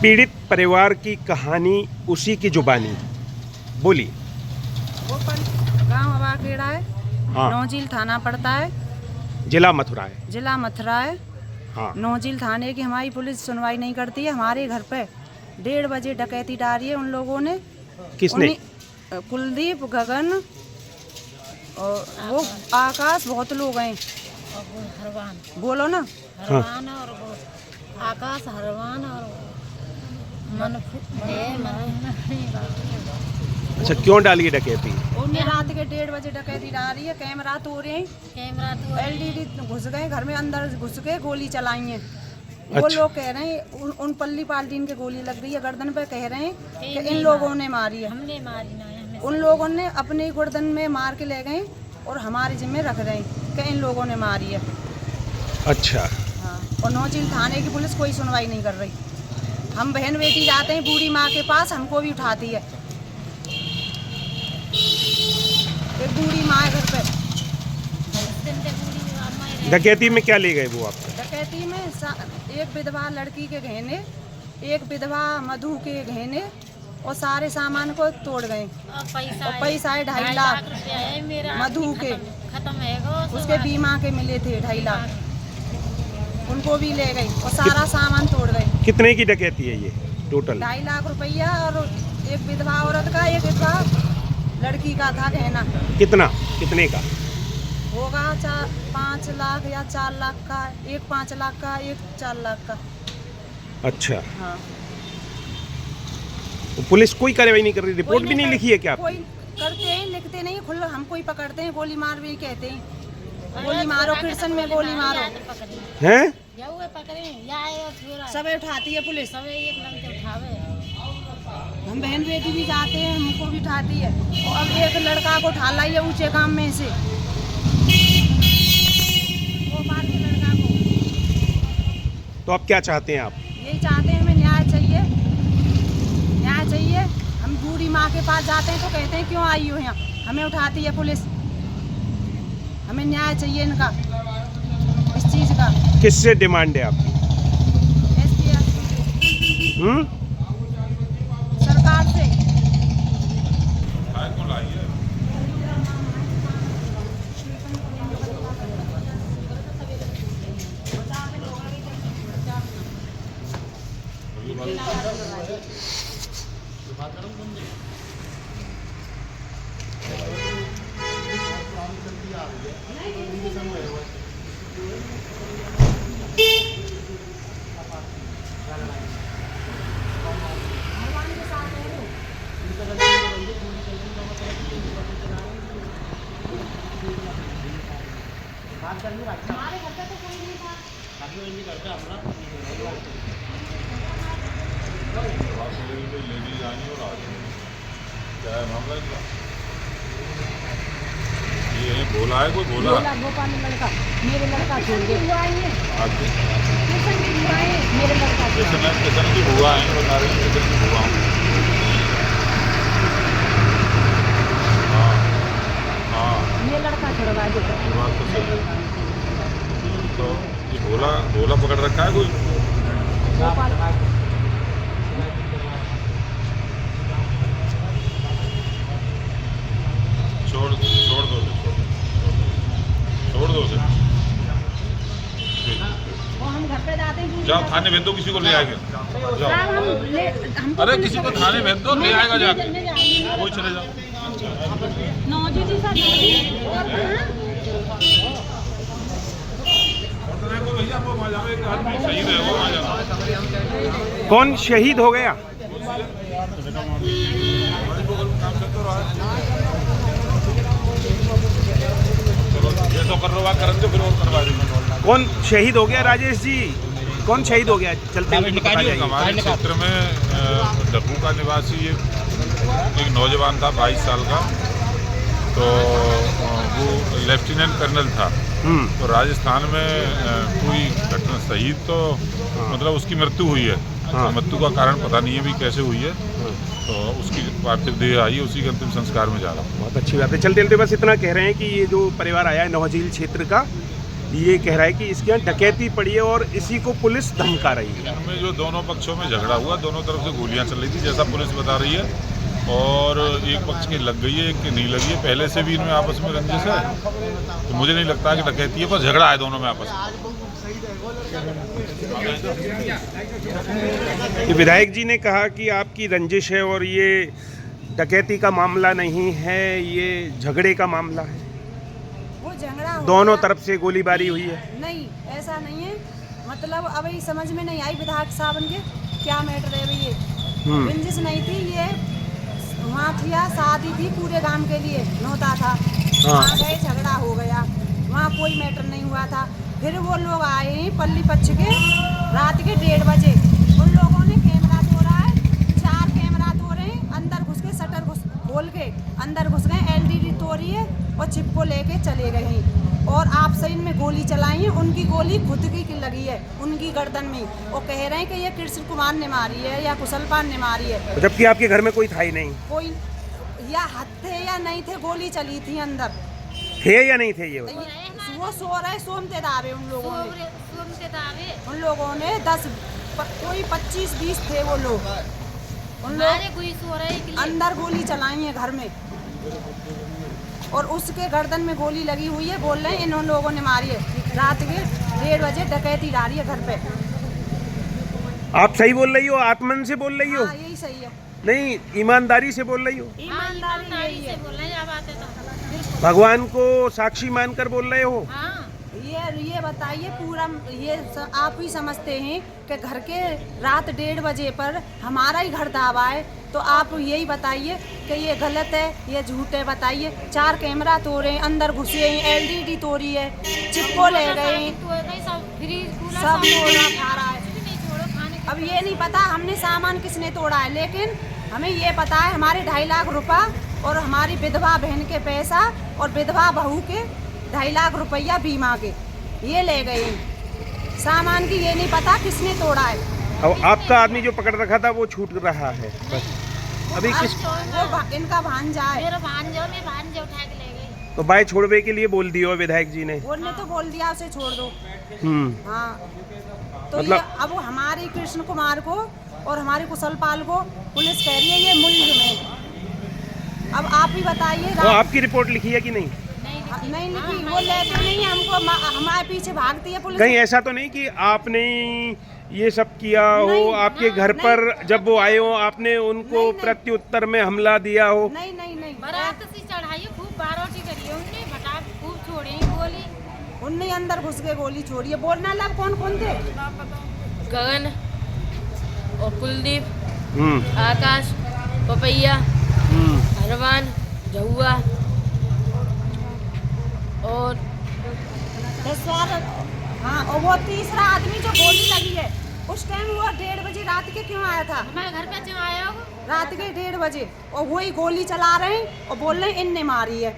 पीड़ित परिवार की कहानी उसी की जुबानी बोली। वो गाँव अवाखेड़ा है। हाँ। नौझील थाना पड़ता है, जिला मथुरा है। जिला मथुरा है। हाँ। नौझील थाने की हमारी पुलिस सुनवाई नहीं करती है। हमारे घर पे 1:30 बजे डकैती डाली है उन लोगों ने। किसने? कुलदीप, गगन और वो आकाश, बहुत लोग हैं। हरवान बोलो ना। हरवान और वो आकाश, हरवान और अच्छा, क्यों डाली है डकैती? उन्हें रात के 1:30 बजे डकैती डाली है। कैमरा तोड़े हैं, कैमरा तो एलईडी घुस गए घर में, अंदर घुस के गोली चलाई है। वो अच्छा। लोग कह रहे हैं उन पल्ली पाल्टीन के गोली लग गई है गर्दन पे। कह रहे हैं कि इन लोगों ने मारी है। हमने मारी ना है, हमें उन लोगों ने अपने गर्दन में मार के ले गए और हमारे जिम्मे रख रहे हैं कि इन लोगों ने मारी है। अच्छा। हाँ। और नौझील थाने की पुलिस कोई सुनवाई नहीं कर रही। हम बहन बेटी जाते हैं बूढ़ी माँ के पास, हमको भी उठाती है। एक बूढ़ी माँ है घर पे। डकैती में क्या ले गए वो आपको? डकैती में एक विधवा लड़की के गहने, एक विधवा मधु के गहने और सारे सामान को तोड़ गए। और पैसा है 2.5 लाख रुपया है मेरा, मधु के खत्म है गो। उसके बीमा के मिले थे 2.5 लाख, उनको भी ले गई और सारा सामान तोड़ गए। कितने की डकैती है ये टोटल? 2.5 लाख रुपया और एक विधवा औरत का, एक विधवा लड़की का था गहना। कितने का होगा 5 लाख या 4 लाख का। एक 5 लाख का, एक 4 लाख का। अच्छा। हाँ। तो पुलिस कोई कार्रवाई नहीं कर रही? रिपोर्ट भी नहीं लिखी है क्या आपने? कोई करते हैं, लिखते नहीं, खुला हमको ही पकड़ते हैं, गोली मार भी कहते हैं। गोली मारो, कृष्ण में गोली मारो हैं? सब उठाती है पुलिस। सब एक लंग के उठावे। हम बहन बेटी भी जाते हैं, हमको भी उठाती है। और अब एक लड़का को उठा लाई है ऊंचे काम में से, भोपाल के लड़का को। तो आप क्या चाहते हैं? आप यही चाहते हैं, हमें न्याय चाहिए, न्याय चाहिए। हम बूढ़ी माँ के पास जाते हैं तो कहते हैं क्यों आई हो यहाँ, हमें उठाती है पुलिस। हमें न्याय चाहिए इनका, इस चीज़ का। किससे डिमांड है आपकी? सरकार से। हमारे घर पे तो कोई नहीं था। ये बोला है कोई बोला भोपाल में लड़का, मेरे लड़का छोड़ के आपके मेरे लड़का किशन की बुआ है, बता रहे हैं किशन की बुआ हूँ। हाँ हाँ, ये लड़का छुड़वा दो। ये बात तो सही है। तो ये बोला पकड़ रखा है कोई? भोपाल छोड़ दो उसे। और हम घर पे जाते हैं। जाओ थाने भेज दो, किसी को ले आएंगे। जाओ, अरे किसी को थाने भेज दो, ले आएगा जाके, कोई चले जाओ। शहीद है वो, वहाँ जाओ। कौन शहीद हो गया? ये तो करवा करन दो, फिर और करवा देंगे। कौन शहीद हो गया राजेश जी? कौन शहीद हो गया? चलते हुए बता जाइए। हमारे क्षेत्र में डब्बू का निवासी एक नौजवान था 22 साल का, तो वो लेफ्टिनेंट कर्नल था। तो राजस्थान में कोई घटना शहीद तो मतलब उसकी मृत्यु हुई है। हाँ। मृत्यु का कारण पता नहीं है अभी कैसे हुई है। तो उसकी पार्थिव देह आई है, उसी के अंतिम संस्कार में जा रहा हूँ। बहुत अच्छी बात है। चलते चलते बस इतना कह रहे हैं कि ये जो परिवार आया है नौझील क्षेत्र का, ये कह रहा है कि इसके यहाँ डकैती पड़ी है और इसी को पुलिस धमका रही है। इनमें जो दोनों पक्षों में झगड़ा हुआ, दोनों तरफ से गोलियां चल रही थी जैसा पुलिस बता रही है, और एक पक्ष की लग गई है, एक की नहीं लगी है। पहले से भी इनमें आपस में रंजिश है, तो मुझे नहीं लगता कि डकैती है, बस झगड़ा है दोनों में आपस में। विधायक जी ने कहा कि आपकी रंजिश है और ये डकैती का मामला नहीं है, ये झगड़े का मामला है। वो झगड़ा हो दोनों गया। तरफ से गोलीबारी हुई है। नहीं, ऐसा नहीं है। मतलब अब ये समझ में नहीं आई विधायक साहब के क्या मैटर है ये। रंजिश नहीं थी, ये वहाँ थी, शादी थी पूरे गांव के लिए, नौता था। वहाँ गए, झगड़ा हो गया, वहाँ कोई मैटर नहीं हुआ था। फिर वो लोग आए पल्ली पक्ष के रात के 1:30 बजे। उन लोगों ने कैमरा तोड़ा है, 4 कैमरा तोड़े, अंदर घुस के शटर खोल के अंदर घुस गए, एलईडी तोड़ी है और चिप को लेके चले गए हैं। और आप सही में गोली चलाई है, उनकी गोली खुद की लगी है उनकी गर्दन में। वो कह रहे हैं कि ये कृष्ण कुमार ने मारी है या कुशल पान ने मारी है, जबकि आपके घर में कोई था ही नहीं। कोई या हाथ थे या नहीं थे, गोली चली थी अंदर। थे या नहीं थे ये? वो सो रहे, सोमते दावे उन लोगों ने, उन लोगों ने 10 कोई 25-20 थे वो लोग। उन लोग अंदर गोली चलाई है घर में, और उसके गर्दन में गोली लगी हुई है। बोल रहे हैं इन लोगों ने मारी है। रात के 1:30 बजे डकैती डाली है घर पे। आप सही बोल रही हो? आत्मन से बोल रही हो? हाँ, यही सही है। नहीं, ईमानदारी से बोल रही हो? ईमानदारी यही है। भगवान को साक्षी मानकर बोल रहे हो? ये बताइए, पूरा ये आप ही समझते हैं कि घर के रात 1:30 बजे पर हमारा ही घर दावा है, तो आप यही बताइए कि ये गलत है, ये झूठ है। बताइए, 4 कैमरा तोड़े, अंदर घुसे, एलईडी तोड़ी है, चिप्पो ले गए, सब तोड़ा खा रहा है। अब ये नहीं पता हमने सामान किसने तोड़ा है, लेकिन हमें ये पता है हमारे 2.5 लाख रुपया और हमारी विधवा बहन के पैसा और विधवा बहू के 2.5 लाख रुपया बीमा के ये ले गए। सामान की ये नहीं पता किसने तोड़ा है। अब आपका आदमी जो पकड़ रखा था वो छूट रहा है बस। अभी किस वो इनका भांजा है। उठा के ले गई। तो बाय छोड़वे के लिए बोल दियो विधायक जी ने। उन्होंने तो बोल दिया उसे छोड़ दो। हाँ, तो मतलब ये अब हमारे कृष्ण कुमार को और हमारे कुशल पाल को पुलिस कह रही है ये मुल्क में। अब आप ही बताइए। वो आपकी रिपोर्ट लिखी है कि नहीं? नहीं लिखी, वो लेते नहीं हमको, हमारे पीछे भागती है पुलिस। कहीं ऐसा तो नहीं कि आपने ये सब किया हो? नहीं, आपके घर पर जब वो आए हो आपने उनको प्रत्युत्तर में हमला दिया हो? नहीं नहीं नहीं, बारात से चढ़ाई खूब बारोटी करी है उनने, भटाक खूब छोड़ी गोली। उनने अंदर घुस के गोली छोड़ी है। बोलना लग कौन कौन थे? गगन और कुलदीप, आकाश, पपैया, हरवान, जहुआ और हाँ, और वो तीसरा आदमी जो गोली लगी है उस टाइम वो 1:30 बजे रात के क्यों आया था? हमारे घर पे क्यों आया हो? रात के 1:30 बजे, और वही गोली चला रहे हैं और बोल रहे हैं इनने मारी है।